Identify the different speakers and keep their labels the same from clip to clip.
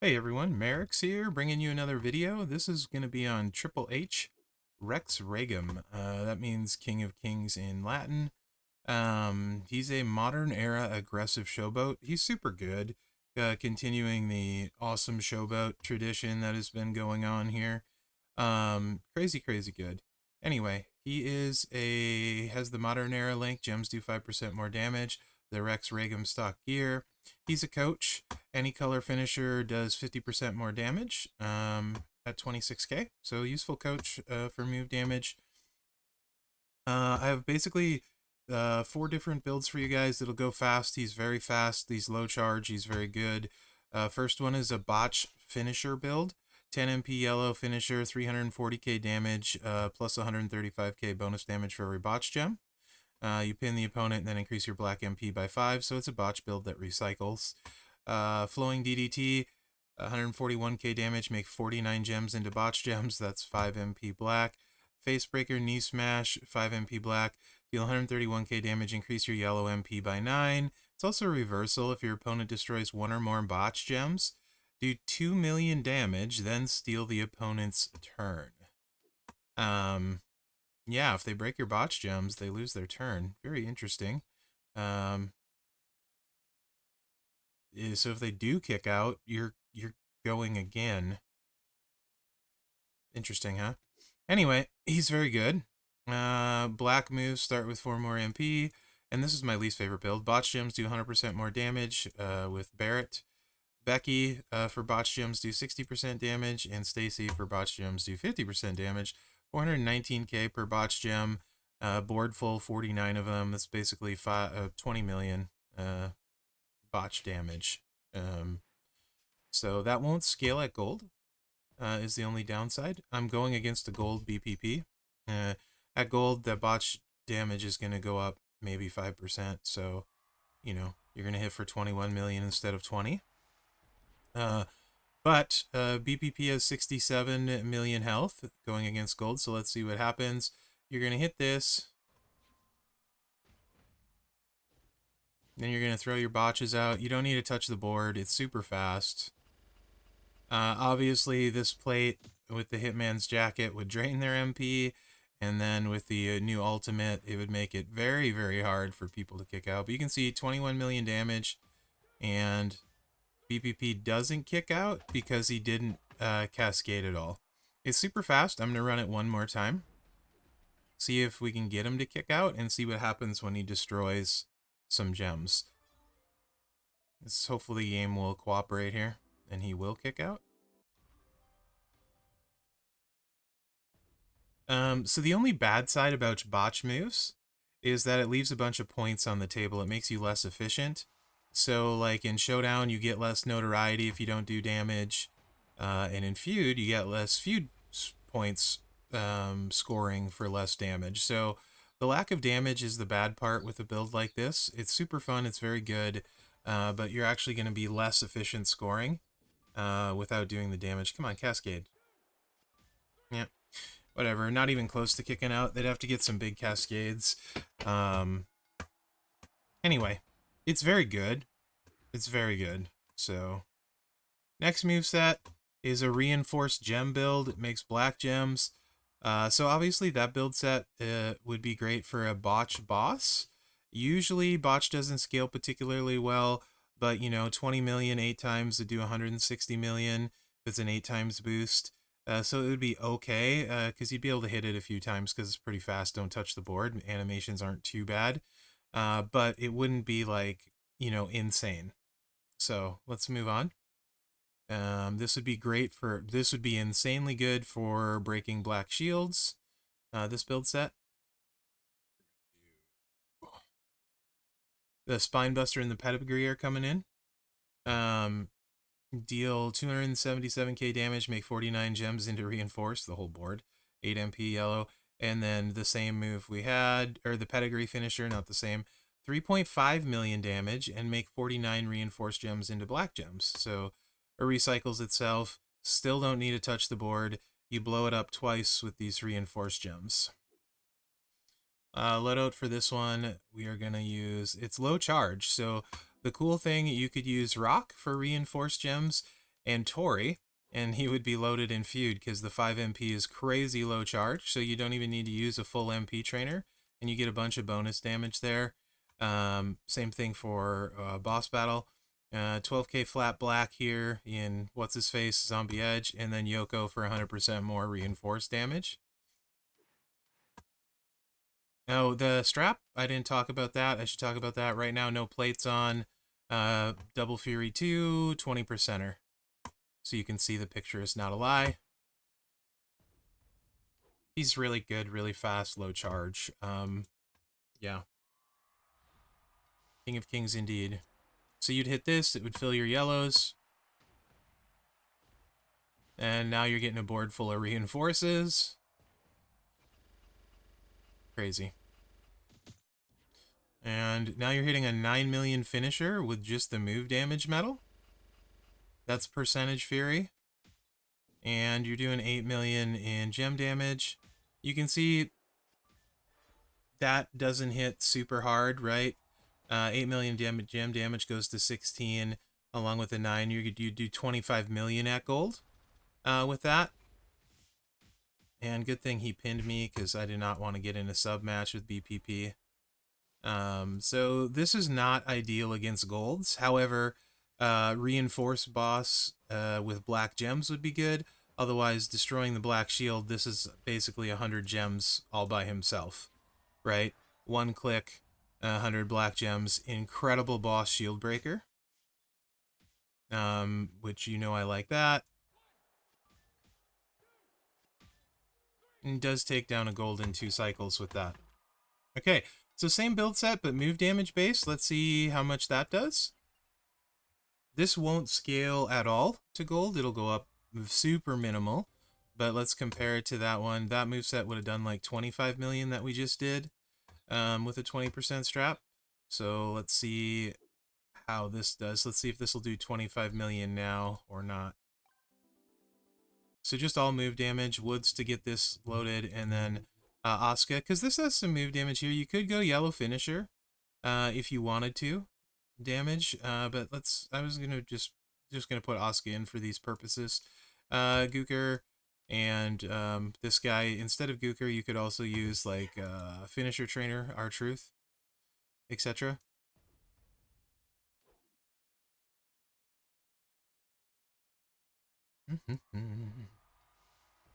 Speaker 1: Hey everyone, Mherex here, bringing you another video. This is going to be on Triple H Rex Regum. That means King of Kings in Latin. He's a modern era aggressive showboat. He's super good, continuing the awesome showboat tradition that has been going on here. Crazy good. Anyway, has the modern era link. Gems do 5% more damage. The Rex Regum stock gear. He's a coach. Any color finisher does 50% more damage at 26k. So useful coach for move damage. I have basically 4 different builds for you guys that'll go fast. He's very fast. He's low charge. He's very good. First one is a Botch finisher build. 10 MP yellow finisher, 340k damage, plus 135k bonus damage for every Botch gem. You pin the opponent and then increase your black MP by 5, so it's a Botch build that recycles. Flowing DDT, 141k damage, make 49 gems into Botch gems, that's 5 MP black. Facebreaker Knee Smash, 5 MP black, deal 131k damage, increase your yellow MP by 9. It's also a reversal if your opponent destroys 1 or more Botch gems. Do 2 million damage, then steal the opponent's turn. Yeah, if they break your Botch gems, they lose their turn. Very interesting. So if they do kick out, you're going again. Interesting, huh? Anyway, he's very good. Black moves start with 4 more MP, and this is my least favorite build. Botch gems do 100% more damage with Barrett. Becky for Botch gems do 60% damage, and Stacy for Botch gems do 50% damage. 419k per Botch gem. Board full, 49 of them. That's basically 20 million Botch damage. So that won't scale at gold, is the only downside. I'm going against a gold BPP. At gold, the Botch damage is going to go up maybe 5%. So, you know, you're going to hit for 21 million instead of 20. But BPP has 67 million health going against gold, so let's see what happens. You're going to hit this. Then you're going to throw your botches out. You don't need to touch the board. It's super fast. Obviously, this plate with the Hitman's jacket would drain their MP, and then with the new ultimate, it would make it very hard for people to kick out. But you can see 21 million damage, and BPP doesn't kick out because he didn't cascade at all. It's super fast. I'm going to run it one more time. See if we can get him to kick out and see what happens when he destroys some gems. Hopefully the game will cooperate here and he will kick out. So the only bad side about Botch moves is that it leaves a bunch of points on the table. It makes you less efficient. So like in Showdown, you get less notoriety if you don't do damage. And in Feud, you get less Feud points scoring for less damage. So the lack of damage is the bad part with a build like this. It's super fun. It's very good. But you're actually going to be less efficient scoring without doing the damage. Come on, Cascade. Yeah. Whatever, not even close to kicking out. They'd have to get some big cascades. Anyway, it's very good. It's very good. So, next moveset is a reinforced gem build. It makes black gems. So obviously that build set would be great for a Botch boss. Usually Botch doesn't scale particularly well, but you know, 20 million 8 times to do 160 million. It's an 8 times boost. So it would be okay, because you'd be able to hit it a few times because it's pretty fast. Don't touch the board. Animations aren't too bad. But it wouldn't be like, you know, insane. So let's move on. This would be insanely good for breaking black shields. This build set. The Spinebuster and the Pedigree are coming in. Deal 277k damage, make 49 gems into reinforce the whole board. 8 MP yellow. And then the same move we had, or the Pedigree finisher, not the same. 3.5 million damage and make 49 reinforced gems into black gems. So it recycles itself. Still don't need to touch the board. You blow it up twice with these reinforced gems. Loadout for this one, we are going to use, it's low charge. So the cool thing, you could use rock for reinforced gems, and Tori, and he would be loaded in Feud because the 5 MP is crazy low charge, so you don't even need to use a full MP trainer, and you get a bunch of bonus damage there. Same thing for boss battle. 12k flat black here in What's His Face, Zombie Edge, and then Yoko for 100% more reinforced damage. Oh, the strap, I didn't talk about that. I should talk about that right now. No plates on. Double Fury 2, 20%er. So you can see the picture is not a lie. He's really good, really fast, low charge. Yeah. King of Kings indeed. So you'd hit this, it would fill your yellows. And now you're getting a board full of reinforces. Crazy. And now you're hitting a 9 million finisher with just the move damage medal. That's percentage Fury. And you're doing 8 million in gem damage. You can see that doesn't hit super hard, right? 8 million gem damage goes to 16, along with the 9. You do 25 million at gold with that. And good thing he pinned me because I did not want to get in a sub match with BPP. So this is not ideal against golds. However, reinforced boss with black gems would be good. Otherwise, destroying the black shield, this is basically 100 gems all by himself, right? One click, 100 black gems. Incredible boss shield breaker. Which you know I like that. And does take down a gold in 2 cycles with that. Okay, so same build set, but move damage base. Let's see how much that does. This won't scale at all to gold. It'll go up super minimal. But let's compare it to that one. That moveset would have done like 25 million that we just did with a 20% strap. So let's see how this does. Let's see if this will do 25 million now or not. So just all move damage, woods to get this loaded, and then Asuka, because this has some move damage here. You could go yellow finisher if you wanted to damage, but I was gonna just gonna put Asuka in for these purposes. Gooker and this guy, instead of Gooker, you could also use like finisher trainer, R-Truth, etc.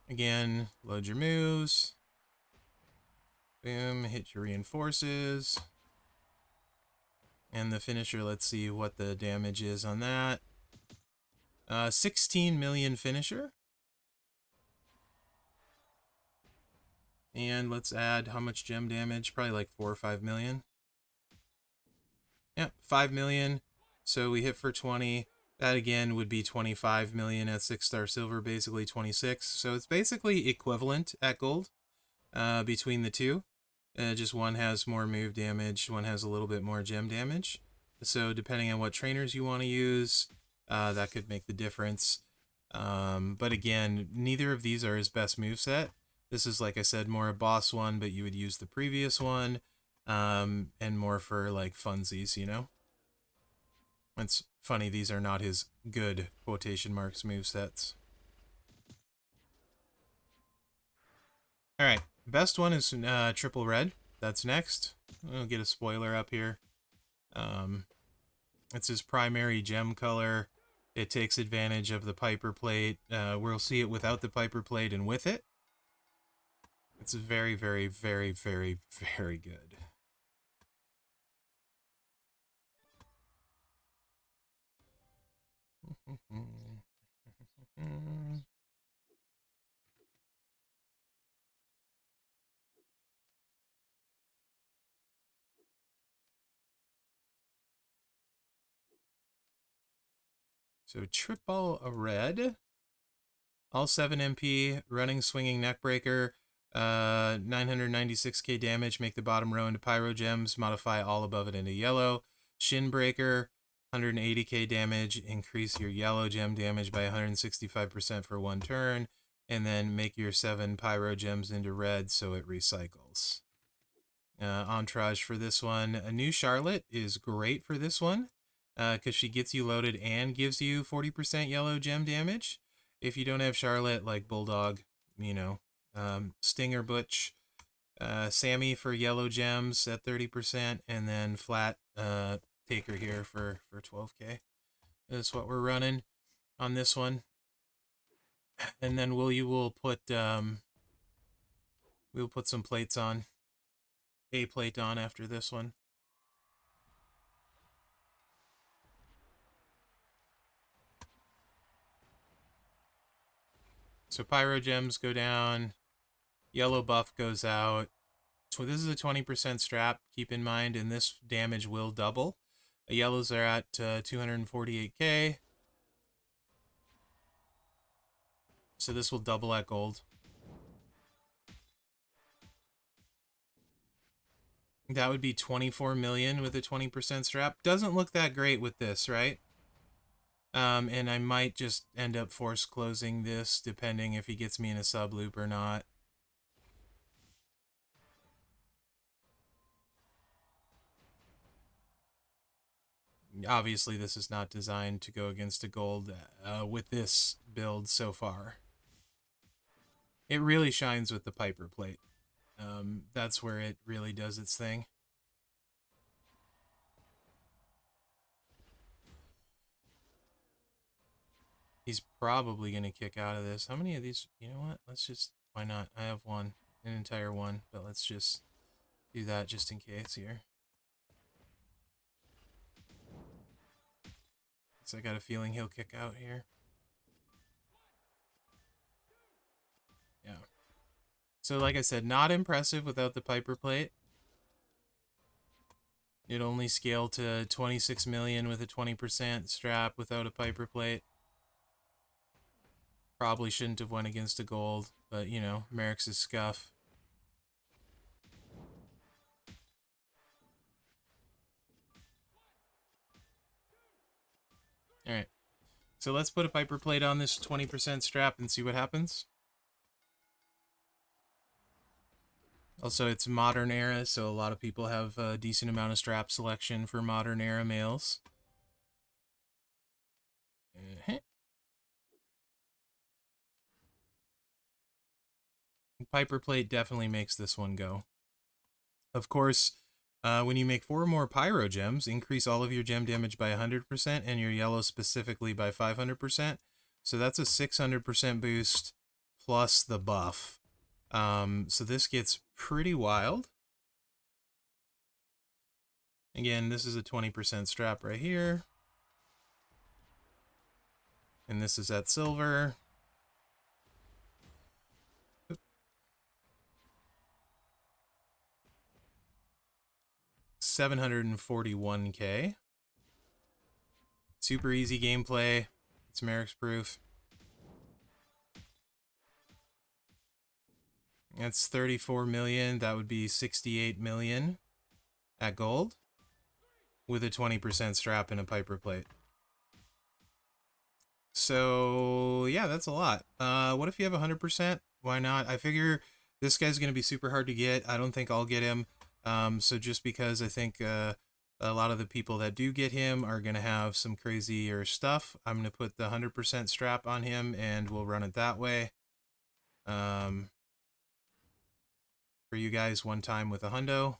Speaker 1: Again, load your moves. Boom, hit your reinforces. And the finisher, let's see what the damage is on that. 16 million finisher. And let's add how much gem damage? Probably like 4 or 5 million. Yeah, 5 million. So we hit for 20. That again would be 25 million at 6-star silver, basically 26. So it's basically equivalent at gold between the two. Just one has more move damage, one has a little bit more gem damage. So depending on what trainers you want to use, that could make the difference. But again, neither of these are his best moveset. This is, like I said, more a boss one, but you would use the previous one, and more for like funsies, you know? It's funny, these are not his good, quotation marks, movesets. Alright, best one is triple red. That's next. I'll get a spoiler up here. It's his primary gem color. It takes advantage of the Piper plate. We'll see it without the Piper plate and with it. It's very, very, very, very, very good. So triple red. All 7 MP, running swinging neckbreaker, 996k damage, make the bottom row into pyro gems, modify all above it into yellow. Shin breaker, 180k damage, increase your yellow gem damage by 165% for 1 turn, and then make your 7 pyro gems into red so it recycles. Entourage for this one. A new Charlotte is great for this one. because she gets you loaded and gives you 40% yellow gem damage. If you don't have Charlotte, like Bulldog, you know, Stinger Butch, Sammy for yellow gems at 30%, and then flat Taker here for 12k. That's what we're running on this one. And then we'll put some plates on. A plate on after this one. So pyro gems go down, yellow buff goes out. So this is a 20% strap, keep in mind, and this damage will double. The yellows are at 248k. So this will double at gold. That would be 24 million with a 20% strap. Doesn't look that great with this, right? And I might just end up force closing this, depending if he gets me in a sub loop or not. Obviously, this is not designed to go against a gold with this build so far. It really shines with the Piper plate. That's where it really does its thing. He's probably going to kick out of this. How many of these? You know what? Let's just... Why not? I have one. An entire one. But let's just do that just in case here. So I got a feeling he'll kick out here. Yeah. So like I said, not impressive without the Piper plate. It only scaled to 26 million with a 20% strap without a Piper plate. Probably shouldn't have went against a gold, but you know, Mherex is scuff. Alright. So let's put a Piper plate on this 20% strap and see what happens. Also, it's modern era, so a lot of people have a decent amount of strap selection for modern era males. Piper plate definitely makes this one go. Of course, when you make 4 more pyro gems, increase all of your gem damage by 100% and your yellow specifically by 500%. So that's a 600% boost plus the buff. So this gets pretty wild. Again, this is a 20% strap right here. And this is at silver. 741k. Super easy gameplay. It's Mherex proof. That's 34 million. That would be 68 million at gold with a 20% strap and a Piper plate. So yeah, that's a lot. What if you have 100%? Why not? I figure this guy's going to be super hard to get. I don't think I'll get him. So just because I think a lot of the people that do get him are going to have some crazier stuff, I'm going to put the 100% strap on him and we'll run it that way. For you guys, one time with a hundo.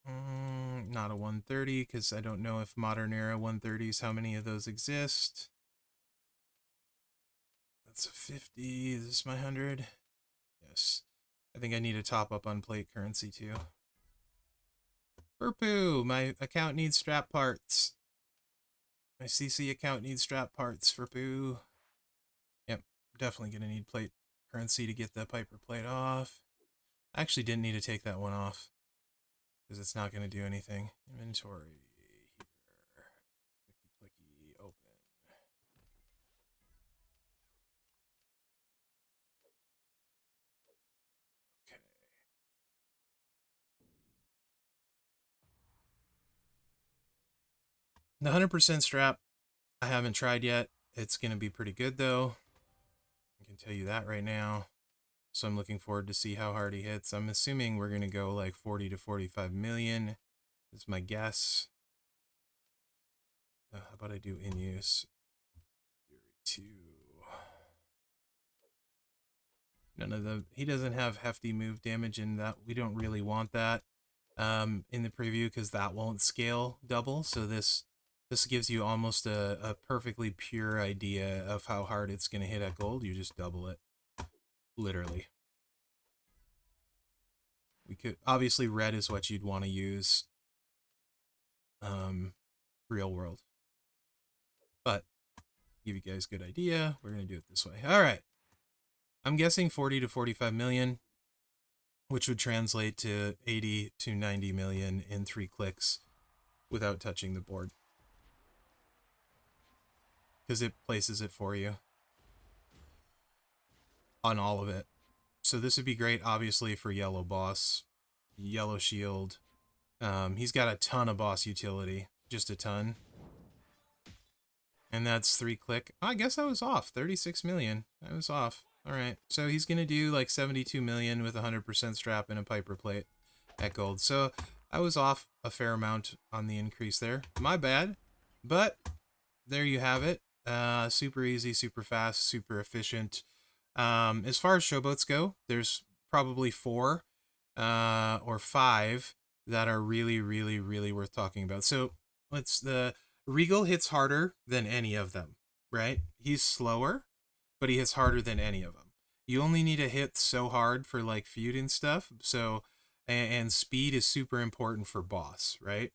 Speaker 1: Not a 130 because I don't know if modern era 130s, how many of those exist. That's a 50. Is this my 100? Yes. I think I need a top up on plate currency too. Burpoo! My account needs strap parts. My CC account needs strap parts for poo. Yep, definitely gonna need plate currency to get the Piper plate off. I actually didn't need to take that one off because it's not gonna do anything. Inventory here. Clicky, open. Okay. The 100% strap, I haven't tried yet. It's gonna be pretty good though. I can tell you that right now. so I'm looking forward to see how hard he hits. I'm assuming we're going to go like 40 to 45 million is my guess. How about I do in use? Fury 2. None of the, he doesn't have hefty move damage, and that we don't really want that in the preview because that won't scale double. So this gives you almost a perfectly pure idea of how hard it's going to hit at gold. You just double it, literally. We could, obviously red is what you'd want to use real world, but give you guys a good idea, we're going to do it this way. All right, I'm guessing 40 to 45 million, which would translate to 80 to 90 million in 3 clicks without touching the board, because it places it for you on all of it. So this would be great, obviously, for yellow boss, yellow shield. He's got a ton of boss utility, just a ton. And that's 3 click. Oh, I guess I was off. 36 million. I was off. All right. So he's going to do like 72 million with 100% strap and a Piper plate at gold. So I was off a fair amount on the increase there. My bad. But there you have it. Super easy, super fast, super efficient. As far as showboats go, there's probably 4 or 5 that are really, really, really worth talking about. So the Regal hits harder than any of them, right? He's slower, but he hits harder than any of them. You only need to hit so hard for like feud and stuff. So, and speed is super important for boss, right?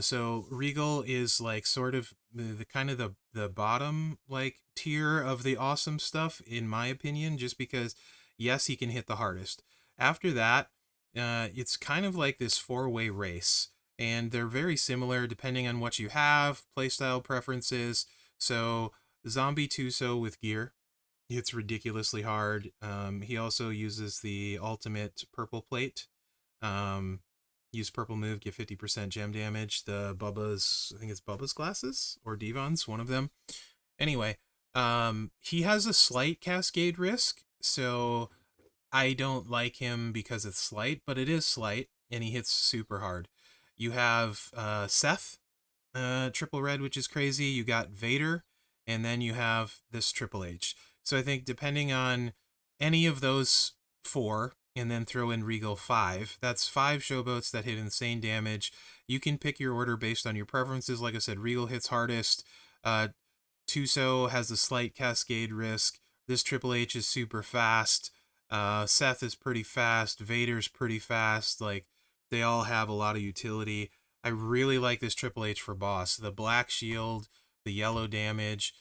Speaker 1: So Regal is like sort of the kind of the bottom like tier of the awesome stuff in my opinion, just because yes, he can hit the hardest. After that, it's kind of like this 4-way race, and they're very similar depending on what you have, playstyle preferences. So Zombie Tuso with gear hits ridiculously hard. He also uses the ultimate purple plate. Use purple move, get 50% gem damage. The Bubba's, I think it's Bubba's glasses or Devon's, one of them. Anyway, he has a slight cascade risk, so I don't like him because it's slight, but it is slight, and he hits super hard. You have Seth, triple red, which is crazy. You got Vader, and then you have this Triple H. So I think depending on any of those 4, and then throw in Regal 5, that's 5 showboats that hit insane damage. You can pick your order based on your preferences. Like I said, Regal hits hardest. Tuso has a slight cascade risk. This Triple H is super fast. Seth is pretty fast. Vader's pretty fast. Like, they all have a lot of utility. I really like this Triple H for boss. The black shield, the yellow damage,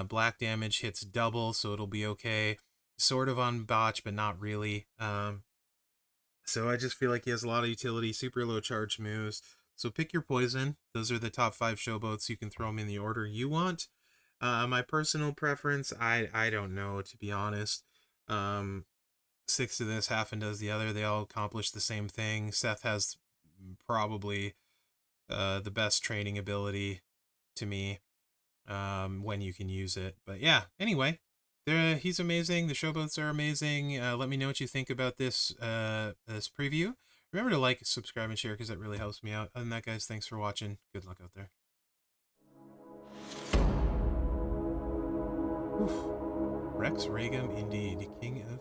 Speaker 1: black damage hits double, so it'll be okay. Sort of on Botch, but not really. So I just feel like he has a lot of utility, super low charge moves. So pick your poison. Those are the top 5 showboats. You can throw them in the order you want. My personal preference, I don't know, to be honest. 6 to this, half and does the other. They all accomplish the same thing. Seth has probably the best training ability to me when you can use it. But yeah, anyway, he's amazing. The showboats are amazing. Let me know what you think about this this preview. Remember to like, subscribe, and share because that really helps me out. Other than that, guys, thanks for watching. Good luck out there. Rex Regum, indeed. King of